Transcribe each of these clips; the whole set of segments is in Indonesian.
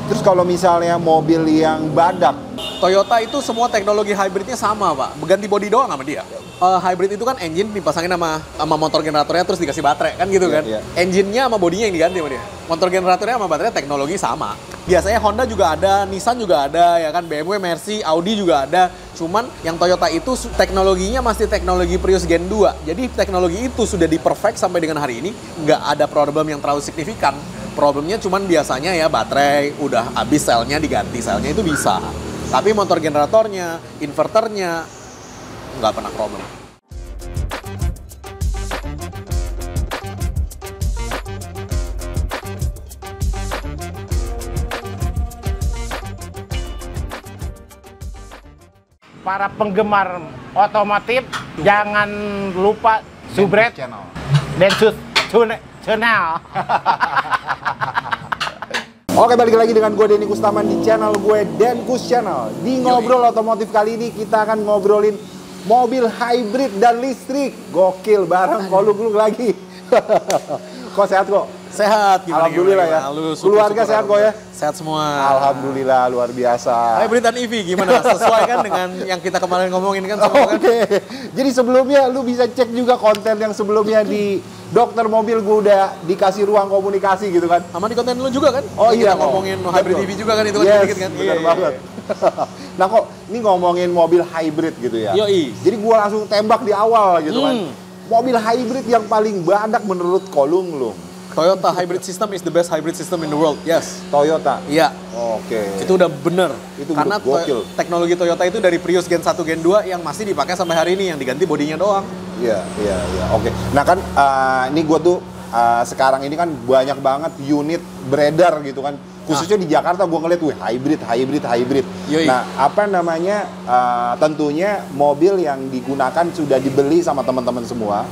Terus kalau misalnya mobil yang badak, Toyota itu semua teknologi hybridnya sama, Pak. Ganti bodi doang sama dia. Hybrid itu kan engine dipasangin sama motor generatornya terus dikasih baterai, kan gitu kan? Engine-nya sama bodinya yang diganti sama dia. Motor generatornya sama baterai teknologi sama. Biasanya Honda juga ada, Nissan juga ada, ya kan? BMW, Mercy, Audi juga ada. Cuman yang Toyota itu teknologinya masih teknologi Prius Gen 2. Jadi teknologi itu sudah di-perfect sampai dengan hari ini. Nggak ada problem yang terlalu signifikan. Problemnya cuman biasanya ya baterai, udah habis selnya diganti selnya itu bisa. Tapi motor generatornya, inverternya, nggak pernah problem. Para penggemar otomotif, jangan lupa subscribe Densus Channel. Oke, balik lagi dengan gue Denny Kustaman di channel gue Denkus Channel. Di ngobrol otomotif kali ini kita akan ngobrolin mobil hybrid dan listrik. Gokil, bareng Kolung lagi. Kok sehat kok? Sehat, gimana? Alhamdulillah ya. Keluarga sehat kok ya? Sehat semua. Alhamdulillah, luar biasa. Hybrid dan EV gimana? Sesuai kan dengan yang kita kemarin ngomongin kan? Oke. Jadi sebelumnya lu bisa cek juga konten yang sebelumnya di Dokter Mobil, gue udah dikasih ruang komunikasi gitu kan. Sama di konten lu juga kan? Oh iya, kita ngomongin hybrid EV juga kan, itu kan yes, dikit kan? Benar banget. Nah kok, ini ngomongin mobil hybrid gitu ya. Yoi. Jadi gue langsung tembak di awal gitu kan. Mobil hybrid yang paling badak menurut Kolung lu? Toyota hybrid system is the best hybrid system in the world. Yes. Toyota? Iya. Oke. Itu udah bener. Itu karena gokil. Teknologi Toyota itu dari Prius Gen 1, Gen 2 yang masih dipakai sampai hari ini, yang diganti bodinya doang. Iya. Oke. Nah kan, ini gue tuh sekarang ini kan banyak banget unit beredar gitu kan. Khususnya di Jakarta gue ngeliat, hybrid. Yoi. Nah, apa namanya, tentunya mobil yang digunakan sudah dibeli sama teman-teman semua.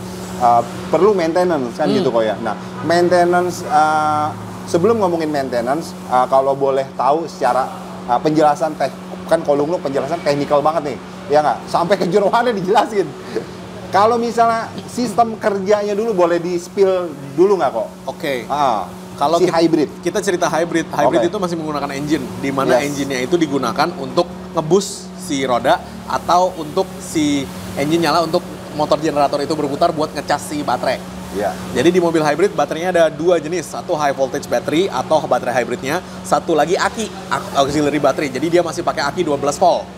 Perlu maintenance kan gitu kok ya. Nah, maintenance, sebelum ngomongin maintenance, kalau boleh tahu secara penjelasan kan Kolung lu penjelasan teknikal banget nih, ya nggak? Sampai kejeroannya dijelasin. Kalau misalnya sistem kerjanya dulu boleh di-spill dulu nggak kok? Oke. Kalau si hybrid. Kita cerita hybrid itu masih menggunakan engine, di mana engine-nya itu digunakan untuk ngebus si roda atau untuk si engine nyala untuk motor generator itu berputar buat ngecas si baterai. Iya. Jadi di mobil hybrid baterainya ada dua jenis, satu high voltage battery atau baterai hybridnya, satu lagi aki, auxiliary battery. Jadi dia masih pakai aki 12 volt.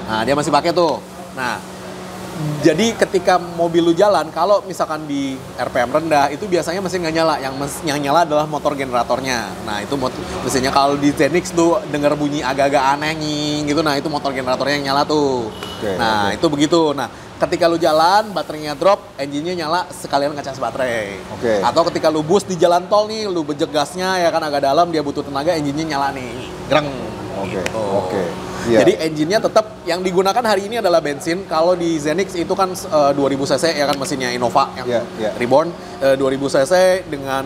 Nah, dia masih pakai tuh. Nah, jadi ketika mobil lu jalan, kalau misalkan di RPM rendah, itu biasanya mesin nggak nyala. Yang nyala adalah motor generatornya. Nah, itu mesinnya kalau di Zenix tuh denger bunyi agak-agak aneh gitu. Nah, itu motor generatornya yang nyala tuh. Itu begitu. Nah, ketika lu jalan, baterainya drop, engine-nya nyala, sekalian ngecas baterai. Atau ketika lu boost di jalan tol nih, lu bejek gasnya ya kan agak dalam, dia butuh tenaga, engine-nya nyala nih. Greng. Gitu. Jadi engine-nya tetap yang digunakan hari ini adalah bensin. Kalau di Zenix itu kan 2000 cc ya kan, mesinnya Innova yang reborn 2000 cc dengan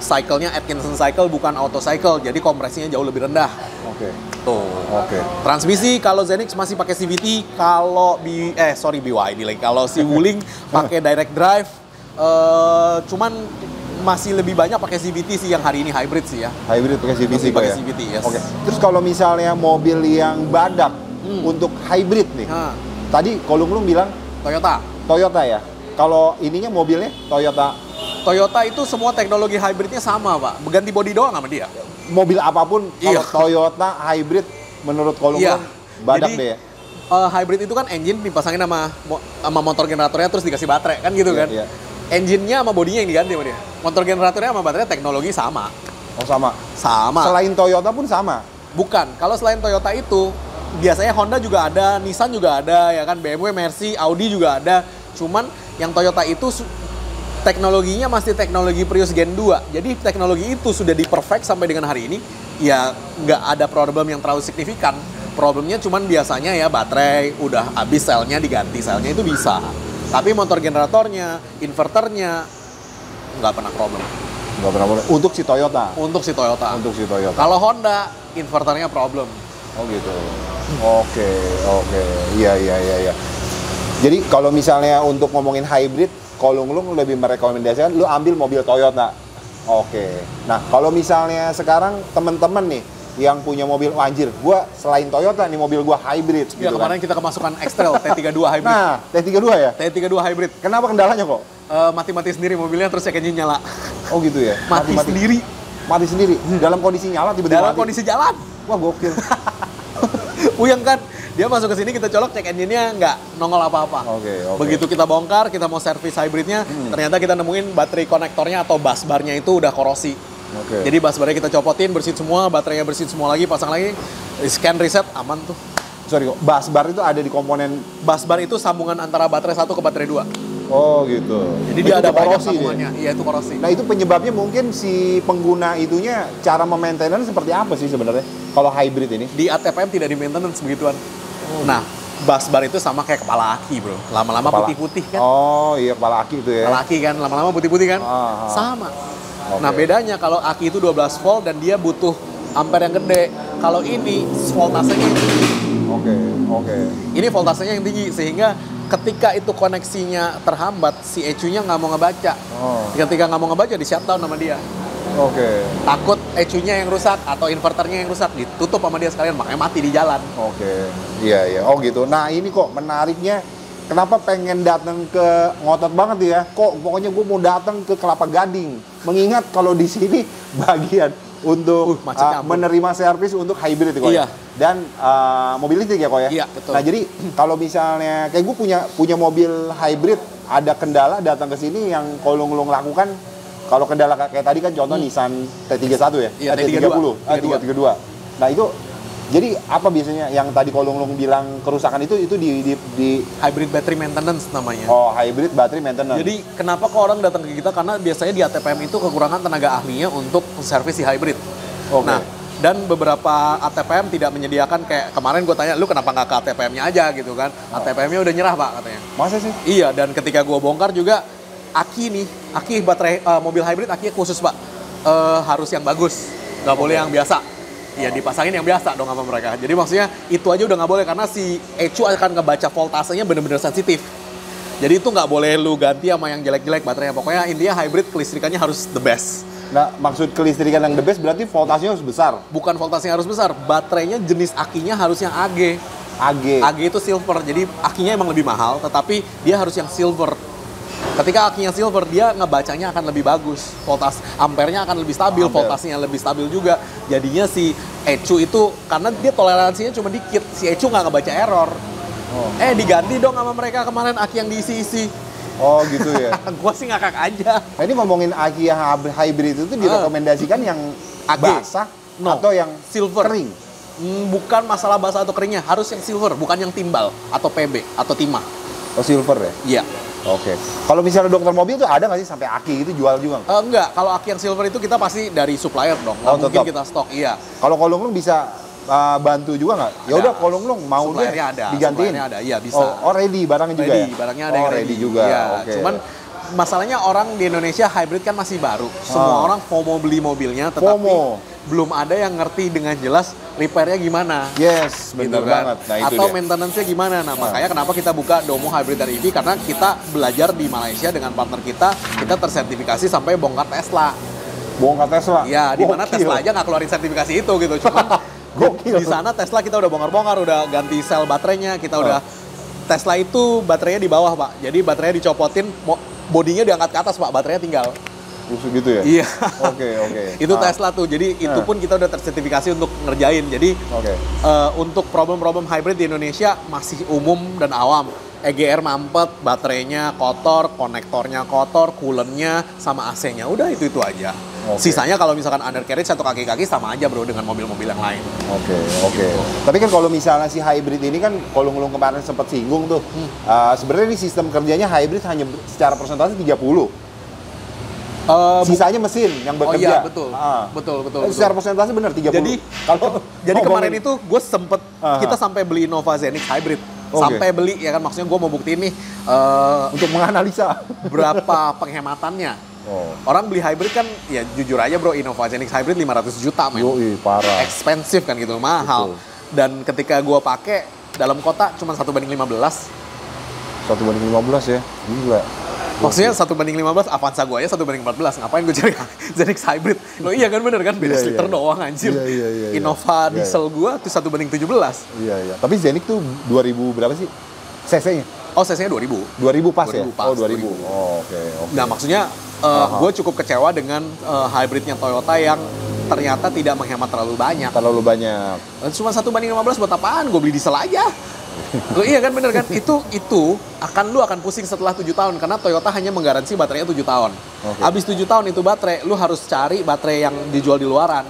cycle-nya Atkinson cycle bukan auto cycle. Jadi kompresinya jauh lebih rendah. Transmisi kalau Zenix masih pakai CVT, kalau BYD lagi. Kalau si Wuling pakai direct drive, cuman masih lebih banyak pakai CVT sih yang hari ini hybrid sih ya. Hybrid pakai CVT kok ya. CVT, yes. Terus kalau misalnya mobil yang badak untuk hybrid nih. Tadi Kolung lu bilang Toyota ya. Kalau ininya mobilnya Toyota itu semua teknologi hybridnya sama, Pak. Ganti bodi doang sama dia. Mobil apapun kalau Toyota hybrid menurut Kolung badak. Jadi, deh ya. Hybrid itu kan engine dipasangin sama motor generatornya terus dikasih baterai kan gitu kan. Engine-nya sama bodinya yang diganti sama dia. Motor generatornya sama baterai teknologi sama. Oh sama? Sama. Selain Toyota pun sama? Bukan. Kalau selain Toyota itu, biasanya Honda juga ada, Nissan juga ada, ya kan, BMW, Mercy, Audi juga ada. Cuman yang Toyota itu teknologinya masih teknologi Prius Gen 2. Jadi teknologi itu sudah di-perfect sampai dengan hari ini. Ya nggak ada problem yang terlalu signifikan. Problemnya cuman biasanya ya baterai, udah habis selnya diganti selnya itu bisa. Tapi motor generatornya, inverternya, nggak pernah problem. Nggak pernah problem. Untuk si Toyota? Untuk si Toyota. Kalau Honda, inverternya problem. Oh gitu. Oke. Iya. Jadi kalau misalnya untuk ngomongin hybrid, Kolung lu lebih merekomendasikan lu ambil mobil Toyota. Oke. Nah, kalau misalnya sekarang teman-teman nih yang punya mobil, wah, anjir, gua selain Toyota nih mobil gua hybrid Ya, gitu kemarin kan. kita kemasukan X-Trail T32 hybrid. Nah, T32 ya? T32 hybrid. Kenapa kendalanya kok? Mati-mati sendiri mobilnya, terus check engine nyala. Oh gitu ya? Mati sendiri. Mati sendiri? Dalam kondisi nyala tiba-tiba Dalam mati? kondisi jalan. Wah, gokil. Puyeng kan? Dia masuk ke sini, kita colok, cek engine-nya nggak nongol apa-apa. Oke. Begitu kita bongkar, kita mau servis hybridnya, ternyata kita nemuin baterai konektornya atau busbarnya itu udah korosi. Oke. Jadi busbarnya kita copotin, bersihin semua, baterainya bersihin semua lagi, pasang lagi, scan reset, aman tuh. Sorry kok, busbar itu ada di komponen. Busbar itu sambungan antara baterai 1 ke baterai 2. Oh gitu. Jadi dia Itu ada banyak korosi dia. sambungannya. Iya, itu korosi. Nah itu penyebabnya mungkin si pengguna itunya cara memaintenance seperti apa sih sebenarnya kalau hybrid ini? Di ATPM tidak di maintenance begituan. Nah, busbar itu sama kayak kepala aki, bro. Lama-lama Kepala- putih-putih kan. Oh iya, kepala aki itu ya. Kepala aki kan, lama-lama putih-putih kan. Ah. Sama. Oke. Nah, bedanya kalau aki itu 12 volt dan dia butuh ampere yang gede. Kalau ini voltasenya yang tinggi. Oke. Ini voltasenya yang tinggi sehingga ketika itu koneksinya terhambat, si ECU-nya nggak mau ngebaca. Oh. Ketika nggak mau ngebaca, di shutdown sama dia. Oke. Takut ECU-nya yang rusak atau inverternya yang rusak, ditutup sama dia sekalian, makanya mati di jalan. Oke. Iya. Oh gitu. Nah ini kok menariknya. Kenapa pengen datang ke ngotot banget ya? Kok pokoknya gue mau datang ke Kelapa Gading. Mengingat kalau di sini bagian untuk macetnya ampun. menerima servis untuk hybrid kok Iya. ya. Dan mobil listrik ya kok ya. Iya, betul. Nah jadi kalau misalnya kayak gue punya mobil hybrid, ada kendala datang ke sini yang Kolong lakukan. Kalau kendala kayak tadi kan contoh Nissan T31 ya. Iya, T30. 32. 32. Nah itu jadi apa biasanya yang tadi Kolong bilang kerusakan itu di Hybrid battery maintenance namanya. oh hybrid battery maintenance. Jadi kenapa kok orang datang ke kita? Karena biasanya di ATPM itu kekurangan tenaga ahlinya untuk servis si hybrid. Oke. Nah, dan beberapa ATPM tidak menyediakan kayak kemarin gue tanya, lu kenapa nggak ke ATPM-nya aja gitu kan? ATPM-nya udah nyerah pak katanya. Masa sih? Iya, dan ketika gue bongkar juga aki baterai mobil hybrid aki khusus pak, harus yang bagus, nggak boleh yang biasa. Ya dipasangin yang biasa dong sama mereka. Jadi maksudnya itu aja udah nggak boleh karena si ECU akan ngebaca voltasenya bener-bener sensitif. Jadi itu nggak boleh lu ganti sama yang jelek-jelek baterainya. Pokoknya intinya hybrid kelistrikannya harus the best. Nah, maksud kelistrikan yang the best berarti voltasenya harus besar. Bukan voltasenya harus besar, baterainya jenis akinya harus yang AG. AG. AG itu silver, jadi akinya emang lebih mahal, tetapi dia harus yang silver. Ketika akinya silver, dia ngebacanya akan lebih bagus. Voltas ampernya akan lebih stabil, Ampere. voltasnya lebih stabil juga. Jadinya si ECU itu, karena dia toleransinya cuma dikit, si ECU nggak ngebaca error. Oh. Diganti dong sama mereka kemarin aki yang diisi-isi. Oh gitu ya. Gua sih ngakak aja. Nah, ini ngomongin aki yang hybrid itu direkomendasikan yang AG. basah No. atau yang Silver. kering. Bukan masalah basah atau keringnya, harus yang silver, bukan yang timbal atau PB atau timah. Oh silver ya? Iya. Oke. Kalau misalnya dokter mobil tuh ada nggak sih sampai aki itu jual juga? Enggak, kalau aki yang silver itu kita pasti dari supplier dong. Nggak Oh, mungkin tetap. kita stok, iya. Kalau Kolong bisa bantu juga nggak? Ya udah Kolong mau deh Suppliernya ada, digantiin. suppliernya ada, iya bisa. Oh ready barangnya juga Ready, ya? barangnya ada oh, yang ready juga. Iya, Oke. cuman masalahnya orang di Indonesia hybrid kan masih baru. Semua orang FOMO beli mobilnya, tetapi FOMO. belum ada yang ngerti dengan jelas repairnya gimana. Yes, Gitu benar kan. banget. Nah, itu Atau dia. maintenance-nya gimana. Nah, makanya kenapa kita buka Domo Hybrid dari EV, karena kita belajar di Malaysia dengan partner kita tersertifikasi sampai bongkar Tesla. Bongkar Tesla. Iya, di mana Gokil. Tesla aja nggak keluarin sertifikasi itu gitu. Cuman Gokil. di sana Tesla kita udah bongkar-bongkar, udah ganti sel baterainya, kita udah Tesla itu baterainya di bawah, Pak. Jadi baterainya dicopotin, bodinya diangkat ke atas, Pak. Baterainya tinggal. Khusus gitu ya? Iya. Oke. Itu Tesla tuh. Jadi itu pun kita udah tersertifikasi untuk ngerjain. Jadi Oke. untuk problem-problem hybrid di Indonesia masih umum dan awam. EGR mampet, baterainya kotor, konektornya kotor, coolant-nya sama AC-nya. Udah itu aja. Oke. Sisanya kalau misalkan undercarriage atau kaki-kaki sama aja bro dengan mobil-mobil yang lain. Oke. Tapi kan kalau misalnya si hybrid ini kan Kolong kemarin sempat singgung tuh. Sebenarnya ini sistem kerjanya hybrid hanya secara persentase 30. Sisanya mesin yang Oh bekerja. iya, betul. Betul. Secara persentase benar 30. Jadi jadi kemarin itu gue sempet kita sampai beli Innova Zenix hybrid. Oke. Sampai beli ya kan, maksudnya gue mau buktiin nih untuk menganalisa berapa penghematannya. Orang beli hybrid kan ya jujur aja bro, Innova Zenix hybrid 500 juta men. Yoi, parah. Expensive kan gitu, mahal. Dan ketika gue pakai dalam kota cuma 1:15. 1/15 ya. Gila. Maksudnya 1:15, Avanza gue aja 1:14. Ngapain gue cari ZX Hybrid? Lo iya kan bener kan? Beda liter doang anjir. Iya. Innova diesel gue tuh 1:17. Iya. Tapi Zenix tuh 2000 berapa sih? CC-nya? Oh, CC-nya 2000. 2000 pas 2000 ya? pas, Oh, 2000. 2000. Oh, oke. Nah, maksudnya gue cukup kecewa dengan hybridnya Toyota yang ternyata tidak menghemat terlalu banyak. Terlalu banyak. Cuma 1:15 buat apaan? Gue beli diesel aja. Loh, iya kan bener kan? Itu lu akan pusing setelah 7 tahun karena Toyota hanya menggaransi baterainya 7 tahun. Oke. Habis 7 tahun itu baterai, lu harus cari baterai yang dijual di luaran.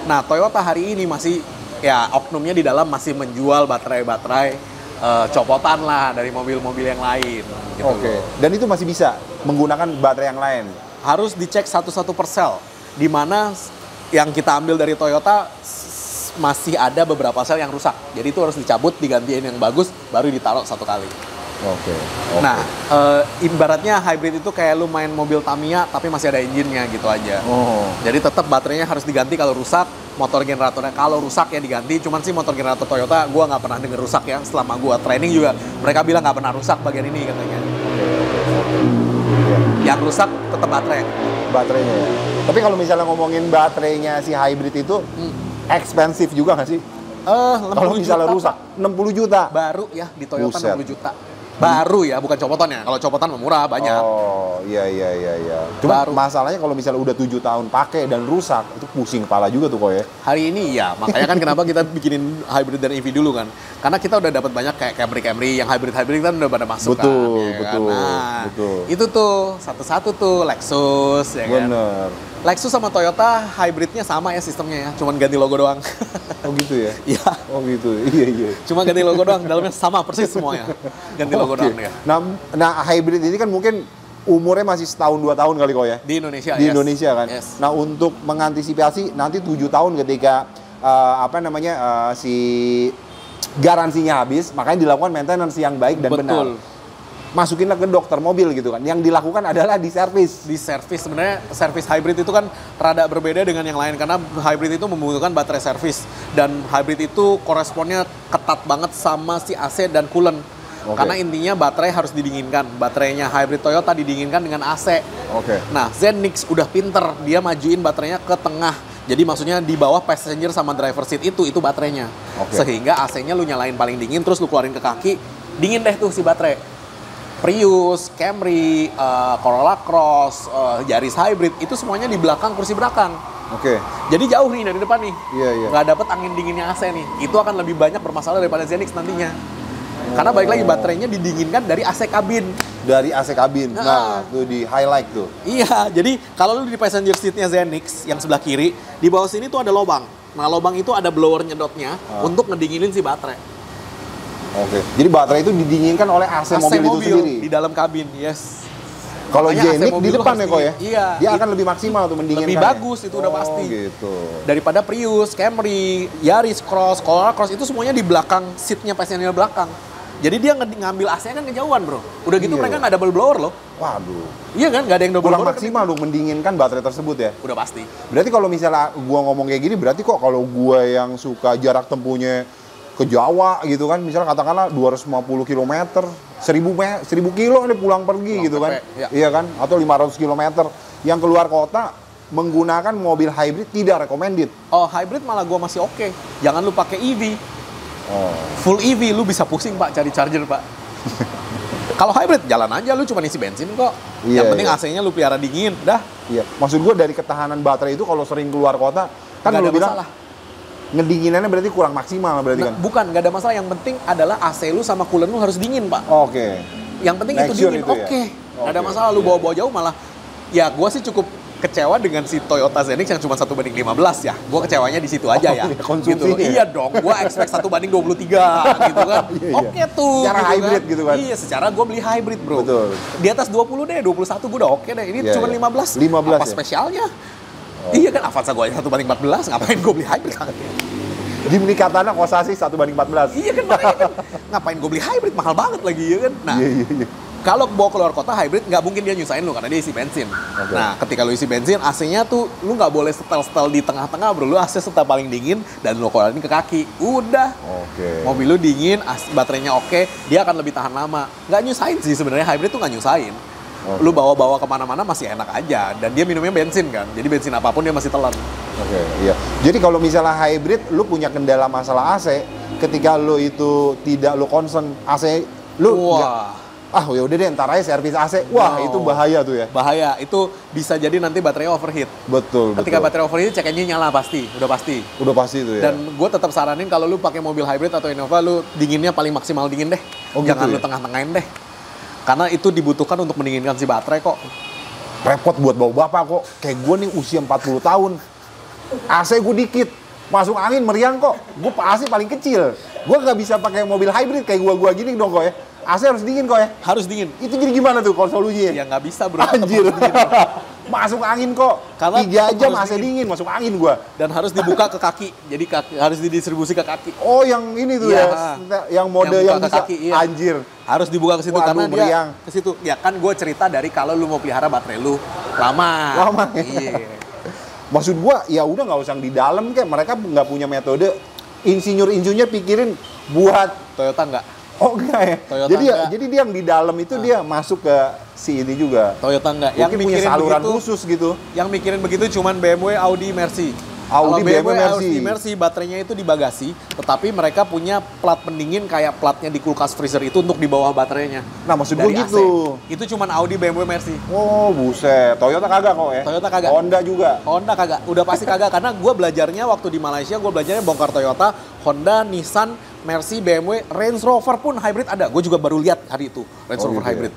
Nah, Toyota hari ini masih ya oknumnya di dalam masih menjual baterai-baterai copotan lah dari mobil-mobil yang lain. Gitu. Oke. Dan itu masih bisa menggunakan baterai yang lain. Harus dicek satu-satu per sel, di mana yang kita ambil dari Toyota masih ada beberapa sel yang rusak. Jadi itu harus dicabut, digantiin yang bagus, baru ditaruh satu kali. Oke. Nah, ibaratnya hybrid itu kayak lu main mobil Tamiya tapi masih ada engine-nya gitu aja. Oh. Jadi tetap baterainya harus diganti kalau rusak, motor generatornya kalau rusak ya diganti. Cuman sih motor generator Toyota gua nggak pernah denger rusak ya. Selama gua training juga mereka bilang nggak pernah rusak bagian ini katanya. Yang rusak tetap baterai. Baterainya ya. Tapi kalau misalnya ngomongin baterainya si hybrid itu ekspensif juga nggak sih? Kalau misalnya rusak 60 juta. Baru ya di Toyota. Buset. 60 juta. Baru ya, bukan copotan ya. Kalau copotan murah banyak. Oh, iya. Cuma Baru. masalahnya kalau misalnya udah 7 tahun pakai dan rusak, itu pusing kepala juga tuh kok ya. Hari ini ya, makanya kan kenapa kita bikinin hybrid dan EV dulu kan. Karena kita udah dapat banyak kayak Camry yang hybrid kan udah pada masuk Betul, kan. betul, Nah, betul. itu tuh satu-satu tuh Lexus ya kan. Bener. Lexus sama Toyota hybridnya sama ya sistemnya ya, cuman ganti logo doang. Oh gitu ya? Iya, Oh gitu, iya. cuma ganti logo doang, dalamnya sama persis semuanya. Ganti logo Oke. doang ya. Nah, hybrid ini kan mungkin umurnya masih setahun 2 tahun kali kok ya? Di Indonesia Di yes. Indonesia kan? Yes. Nah, untuk mengantisipasi nanti 7 tahun ketika si garansinya habis, makanya dilakukan maintenance yang baik dan benar. Betul. Masukinlah ke dokter mobil gitu kan. Yang dilakukan adalah di servis. Di servis sebenarnya servis hybrid itu kan rada berbeda dengan yang lain karena hybrid itu membutuhkan baterai servis dan hybrid itu koresponnya ketat banget sama si AC dan coolant. Oke. Karena intinya baterai harus didinginkan. Baterainya hybrid Toyota didinginkan dengan AC. Oke. Nah, Zenix udah pinter, dia majuin baterainya ke tengah. Jadi maksudnya di bawah passenger sama driver seat itu baterainya. Oke. Sehingga AC-nya lu nyalain paling dingin terus lu keluarin ke kaki, dingin deh tuh si baterai. Prius, Camry, Corolla Cross, Yaris Hybrid, itu semuanya di belakang kursi belakang. Oke. Jadi jauh nih dari depan nih. Iya. Nggak dapet angin dinginnya AC nih. Itu akan lebih banyak bermasalah daripada Zenix nantinya. Karena balik lagi baterainya didinginkan dari AC kabin. Dari AC kabin. Nah, tuh di highlight tuh. Iya, jadi kalau lu di passenger seat-nya Zenix yang sebelah kiri, di bawah sini tuh ada lubang. Nah, lubang itu ada blower nyedotnya untuk ngedinginin si baterai. Oke. Jadi baterai itu didinginkan oleh AC mobil itu sendiri. di dalam kabin, yes. Kalau Makanya AC Zenix di mobil depan harus ya kok ya? Iya. Dia akan lebih maksimal tuh mendinginkan. Lebih bagus itu udah pasti. Gitu. Daripada Prius, Camry, Yaris Cross, Corolla Cross itu semuanya di belakang seatnya passenger belakang. Jadi dia ngambil AC kan kejauhan bro. Udah gitu Iya, mereka iya. nggak double blower loh. Waduh. Iya kan, nggak ada yang double Kurang blower. maksimal dong mendinginkan baterai tersebut ya. Udah pasti. Berarti kalau misalnya gua ngomong kayak gini, berarti kok kalau gua yang suka jarak tempuhnya ke Jawa gitu kan, misalnya katakanlah 250 km, 1000 kilo nih pulang pergi Pulang gitu kan. PP, ya. Iya kan? Atau 500 km yang keluar kota menggunakan mobil hybrid tidak recommended. Oh hybrid malah gua masih oke. Jangan lu pakai EV. Oh. Full EV lu bisa pusing pak cari charger pak. Kalau hybrid jalan aja lu cuma isi bensin kok. Iya, Yang penting iya. AC-nya lu pelihara dingin, dah. Iya, maksud gua dari ketahanan baterai itu kalau sering keluar kota kan Nggak lu ada bilang masalah. ngedinginannya berarti kurang maksimal berarti kan. Nah, bukan, nggak ada masalah. Yang penting adalah AC lu sama coolant lu harus dingin pak. Oke. Yang penting Make itu sure dingin, itu ya? oke. Nggak ada Oke. masalah lu bawa-bawa jauh malah. Ya gua sih cukup kecewa dengan si Toyota Zenix yang cuma 1:15 ya. Gua kecewanya di situ aja ya. iya, konsumsinya Gitu loh. ya? Iya dong, gua expect 1:23 gitu kan. Iya, iya. Oke tuh. Secara hybrid gitu kan? Iya, secara gua beli hybrid bro. Betul. Di atas 20 deh, 21 gua udah oke deh. Ini Iya, cuma iya. 15. 15 Apa ya? spesialnya? Iya kan, Avanza gua aja 1:14, ngapain gua beli hybrid? Jimny Katana Kosasi 1:14. Iya kan, makanya kan. Ngapain gue beli hybrid, mahal banget lagi ya kan. Nah, Iya. kalau bawa keluar kota hybrid, nggak mungkin dia nyusahin lu karena dia isi bensin. Oke. Nah, ketika lu isi bensin, AC-nya tuh lu nggak boleh setel-setel di tengah-tengah bro. Lu AC setel paling dingin dan lu keluarin ke kaki. Udah. Oke. Mobil lu dingin, baterainya oke, dia akan lebih tahan lama. Nggak nyusahin sih sebenarnya, hybrid tuh nggak nyusahin. Oke. Lu bawa-bawa kemana-mana masih enak aja. Dan dia minumnya bensin kan, jadi bensin apapun dia masih telan. Oke, iya. Jadi kalau misalnya hybrid, lu punya kendala masalah AC, ketika lu itu tidak lu concern AC, lu Wah. ya udah deh ntar aja servis AC. Wah, No. itu bahaya tuh ya. Bahaya, itu bisa jadi nanti baterainya overheat. Betul, Ketika betul. baterai overheat, check engine nyala pasti, udah pasti. Udah pasti itu ya. Dan gue tetap saranin kalau lu pakai mobil hybrid atau Innova, lu dinginnya paling maksimal dingin deh. Oh, gitu Jangan ya? lu tengah-tengahin deh. Karena itu dibutuhkan untuk mendinginkan si baterai kok. Repot buat bawa bapak kok. Kayak gue nih usia 40 tahun. AC gue dikit. Masuk angin meriang kok. Gue AC paling kecil. Gue nggak bisa pakai mobil hybrid kayak gua gini dong kok ya. AC harus dingin kok ya. Harus dingin. Itu jadi gimana tuh solusinya? Ya nggak bisa bro. Anjir. Tetap harus dingin. Masuk angin kok. Karena 3 jam harus AC dingin masuk angin gua. Dan harus dibuka ke kaki. Jadi harus didistribusi ke kaki. Oh, yang ini tuh Iya. ya. Yang mode Yang yang, buka ke bisa kaki, iya. anjir. Harus dibuka ke situ Waduh, karena meriang. dia ke situ. Ya kan gue cerita dari kalau lu mau pelihara baterai lu lama. Lama, ya? Iya. Maksud gua ya udah nggak usah di dalam kayak mereka nggak punya metode insinyur pikirin buat Toyota enggak. oh enggak ya. Toyota Jadi enggak. jadi dia yang di dalam itu dia masuk ke si ini juga. Toyota enggak. Yang Mungkin punya mikirin saluran begitu, khusus gitu. Yang mikirin begitu cuman BMW, Audi, Mercy. Audi, Kalau BMW, Mercy. Audi, Mercy baterainya itu di bagasi, tetapi mereka punya plat pendingin kayak platnya di kulkas freezer itu untuk di bawah baterainya. Nah, maksud gua Dari gitu. AC. Itu cuman Audi, BMW, Mercy. Oh, buset. Toyota kagak kok ya? Toyota kagak. Honda juga. Honda kagak, udah pasti kagak karena gue belajarnya waktu di Malaysia gue belajarnya bongkar Toyota, Honda, Nissan, Mercy, BMW, Range Rover pun hybrid ada. Gue juga baru lihat hari itu Range Oh, Rover gitu ya. hybrid.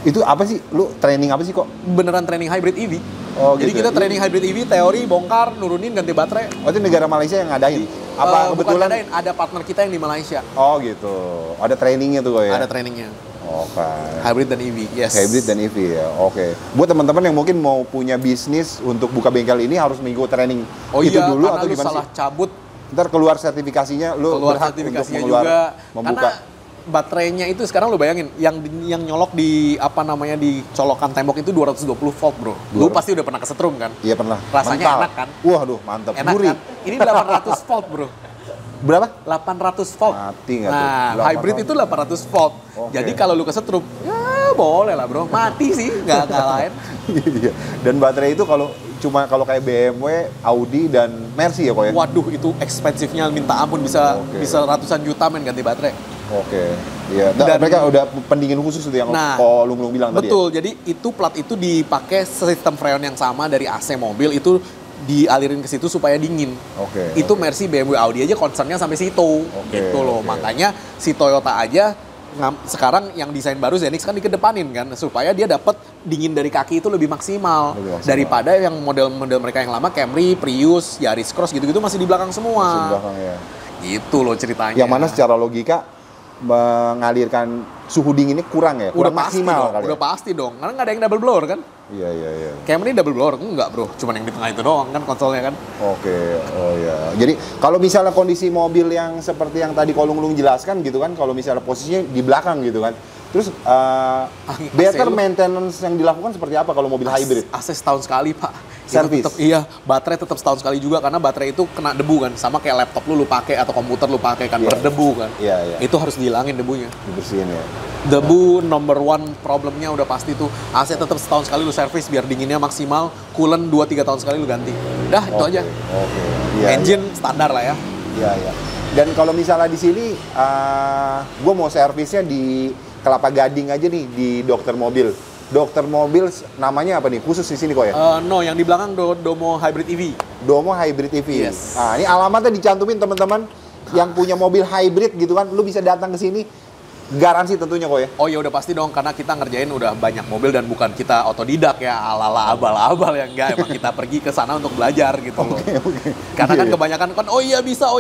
Itu apa sih? Lu training apa sih kok? Beneran training hybrid EV. Oh, Jadi gitu kita ya. training hybrid EV, teori, bongkar, nurunin, ganti baterai. Oh, itu negara Malaysia yang ngadain? Apa Bukan kebetulan? ngadain, ada partner kita yang di Malaysia. Oh, gitu. Ada trainingnya tuh kok ya? Ada trainingnya. Oke. Hybrid dan EV, yes. Hybrid dan EV ya, oke. Buat teman-teman yang mungkin mau punya bisnis untuk buka bengkel ini harus mengikuti training Oh itu iya, dulu karena atau lu gimana salah sih? cabut, Ntar keluar sertifikasinya, lu keluar berhak sertifikasinya untuk juga. membuka. Karena baterainya itu sekarang lu bayangin, yang nyolok di apa namanya di colokan tembok itu 220 volt bro. Lu 200. pasti udah pernah kesetrum kan? Iya pernah. Rasanya Mental. enak kan? Waduh, mantap. Enak Gurih. kan? Ini 800 volt bro. Berapa? 800 volt. Mati nggak tuh? Nah, 800. hybrid itu 800 volt. Oke. Jadi kalau lu kesetrum, ya boleh lah bro. Mati sih, nggak lain. Iya. Dan baterai itu kalau kayak BMW, Audi dan Mercy ya kok ya? Waduh, itu ekspensifnya minta ampun, bisa Oke. bisa ratusan juta men ganti baterai. Oke. Iya. Dan- Mereka udah pendingin khusus itu yang Nah, kok Lung bilang tadi. Betul, jadi itu plat itu dipakai sistem freon yang sama dari AC mobil itu dialirin ke situ supaya dingin. Oke. Itu Mercy, BMW, Audi aja concernnya sampai situ. Oke, Gitu loh. oke. Makanya si Toyota aja sekarang yang desain baru Zenix kan dikedepanin kan supaya dia dapat dingin dari kaki itu lebih maksimal, Lebih maksimal. daripada yang model-model mereka yang lama Camry, Prius, Yaris Cross gitu-gitu masih di belakang Masih di semua. belakang ya. Gitu loh ceritanya. Yang mana secara logika mengalirkan suhu dinginnya kurang ya, udah kurang pasti maksimal dong, kali udah ya. pasti dong. Karena nggak ada yang double blower kan? Iya, iya, iya. Camry double blower enggak bro, cuman yang di tengah itu doang kan konsolnya kan. Oke, oh ya. Jadi kalau misalnya kondisi mobil yang seperti yang tadi Kolung jelaskan gitu kan, kalau misalnya posisinya di belakang gitu kan, terus better AC lu. maintenance yang dilakukan seperti apa kalau mobil hybrid? AC setahun sekali pak. Itu Servis? iya, baterai tetap setahun sekali juga karena baterai itu kena debu kan, sama kayak laptop lu pakai atau komputer lu pakai kan, Iya. berdebu kan. Iya, iya. Itu harus dihilangin debunya. Dibersihin ya. Debu number one problemnya udah pasti tuh. AC tetap setahun sekali lu servis biar dinginnya maksimal, coolant 2-3 tahun sekali lu ganti. Dah, itu aja. Oke. Iya, Engine standar lah ya. Iya, iya. Dan kalau misalnya di sini, gue mau servisnya di Kelapa Gading aja nih, di Dokter Mobil. Dokter Mobil namanya apa nih? Khusus di sini kok ya? No, yang di belakang Domo Hybrid EV. Domo Hybrid EV. Yes. Nah, ini alamatnya dicantumin teman-teman yang punya mobil hybrid gitu kan, lu bisa datang ke sini. Garansi tentunya kok ya. Oh ya udah pasti dong, karena kita ngerjain udah banyak mobil dan bukan kita otodidak ya, ala-ala abal-abal ya, enggak, emang kita pergi ke sana untuk belajar gitu loh. Karena kan Iya, iya. kebanyakan kan oh iya bisa,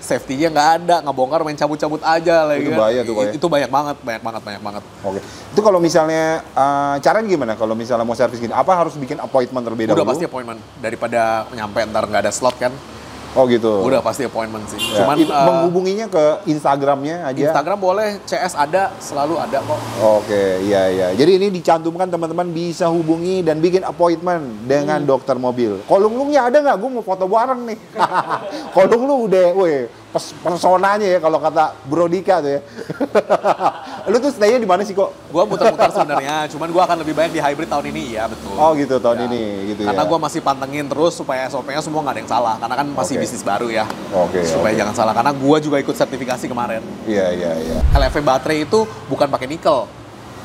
safety-nya nggak ada, ngebongkar main cabut-cabut aja lagi Itu kan. bahaya tuh, Pak, ya? Itu banyak banget. Oke. Itu kalau misalnya caranya gimana kalau misalnya mau servis gini? Apa harus bikin appointment terlebih Udah dahulu? pasti appointment, daripada nyampe ntar nggak ada slot kan. Oh gitu. Udah pasti appointment sih. Ya, Cuman itu menghubunginya ke Instagramnya aja. Instagram boleh, CS ada, selalu ada kok. Oke, iya iya. Jadi ini dicantumkan teman-teman bisa hubungi dan bikin appointment dengan dokter mobil. Kolung-lungnya ada nggak? Gue mau foto bareng nih. Kolung lu udah, weh, personanya ya kalau kata Bro Dika tuh ya. Lu tuh stay-nya di mana sih kok? Gue muter-muter sebenarnya, cuman gue akan lebih banyak di hybrid tahun ini, ya betul. Oh gitu tahun Ya. ini gitu Karena ya. gue masih pantengin terus supaya SOP-nya semua nggak ada yang salah, karena kan masih Oke. bisnis baru ya. Oke. Supaya jangan salah, karena gue juga ikut sertifikasi kemarin. Iya. LFP baterai itu bukan pakai nikel.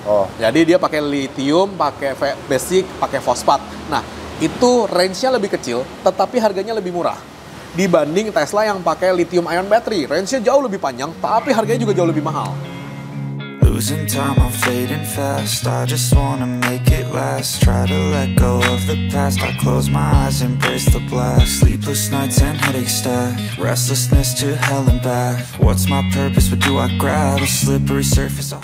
Oh. Jadi dia pakai lithium, pakai basic, pakai fosfat. Nah, itu range-nya lebih kecil, tetapi harganya lebih murah. Dibanding Tesla yang pakai lithium ion battery. Range-nya jauh lebih panjang, tapi harganya juga jauh lebih mahal. Losing time, I'm fading fast. I just wanna make it last. Try to let go of the past. I close my eyes, embrace the blast. Sleepless nights and headaches stack. Restlessness to hell and back. What's my purpose? What do I grab? A slippery surface.